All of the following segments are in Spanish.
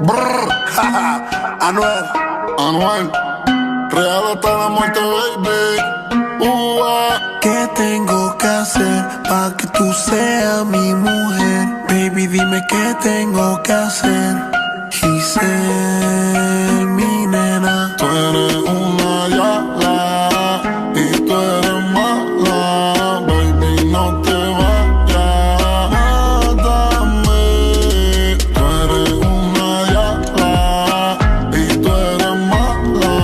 Brrr, Anuel, Anuel, real hasta la muerte, baby. ¿Qué tengo que hacer para que tú seas mi mujer? Baby, dime qué tengo que hacer. Giselle, mi nena. Tú eres una yala y tú eres mala, baby, no te vayas, mátame. Tú eres una yala y tú eres mala,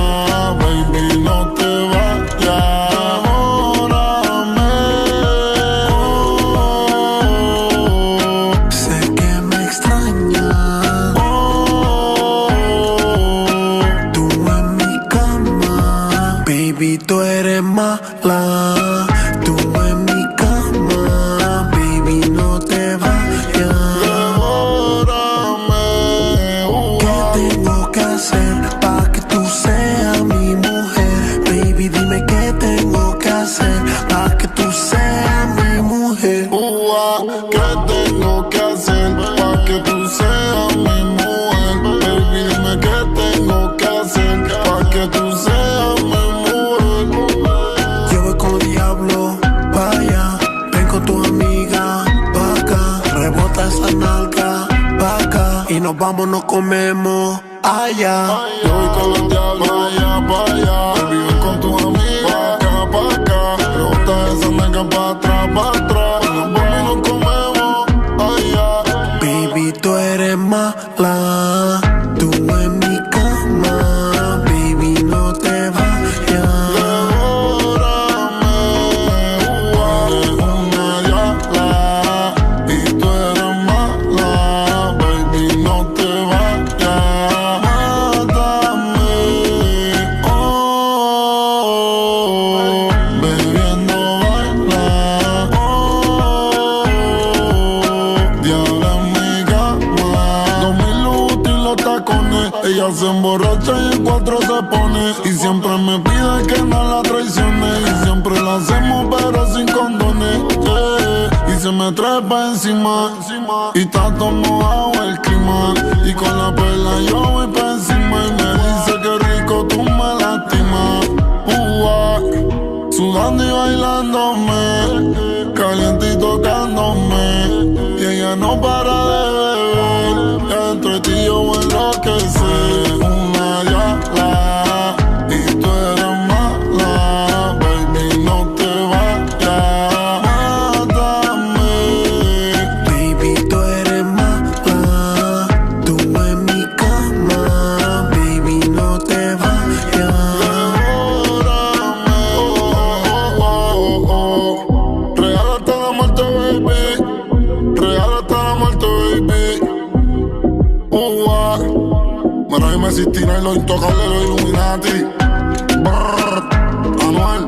baby, no te vayas, devórame. Sé que me extrañas. Tú en mi cama, baby, tú eres mala. Tú en mi cama, baby, no te vayas. Devórame. ¿Qué tengo que hacer para que tú seas mi mujer? Baby, dime qué tengo que hacer para que tú seas mi mujer. ¿Qué tengo que hacer para que tú seas mi mujer? Baby, dime qué tengo que hacer para que tú seas mi mujer. Yo voy con los diablos, vaya. Ven con tu amiga, pa' acá. Rebota esa nalga, pa' acá. Y nos vamos, nos comemos allá. Yo voy con los diablos, vaya. Baby, ven con tu amiga, pa' acá. Rebota esa nalga pa' atrás, Nos vamos y nos comemos allá. Baby, tú eres mala. Tú en mi cama, baby, no te vayas. Devórame. Tú eres una yala y tú eres mala, baby, no te vayas, mátame. Bebiendo baila, diabla en mi cama. 2000 útil los tacones, ella se emborracha y en cuatro se pone. Y siempre me pide que no la traicione. Y siempre la hacemos pero sin condones, yeah. Y se me trepa encima y está todo mojado el clima. Y con la perla yo voy pa' encima y me dice que rico tú me lastimas. Sudando y bailándome, caliente y tocándome. Y ella no para de beber, entre ti y yo enloquecer. Una yala y tú eres mala, baby, no te vayas, mátame. Baby, tú eres mala. Tú en mi cama, baby, no te vayas. Real hasta la muerte, baby. Real hasta la muerte, baby. Mira, dime si Tina y los intocables, los Illuminati. Brrr, Anuel.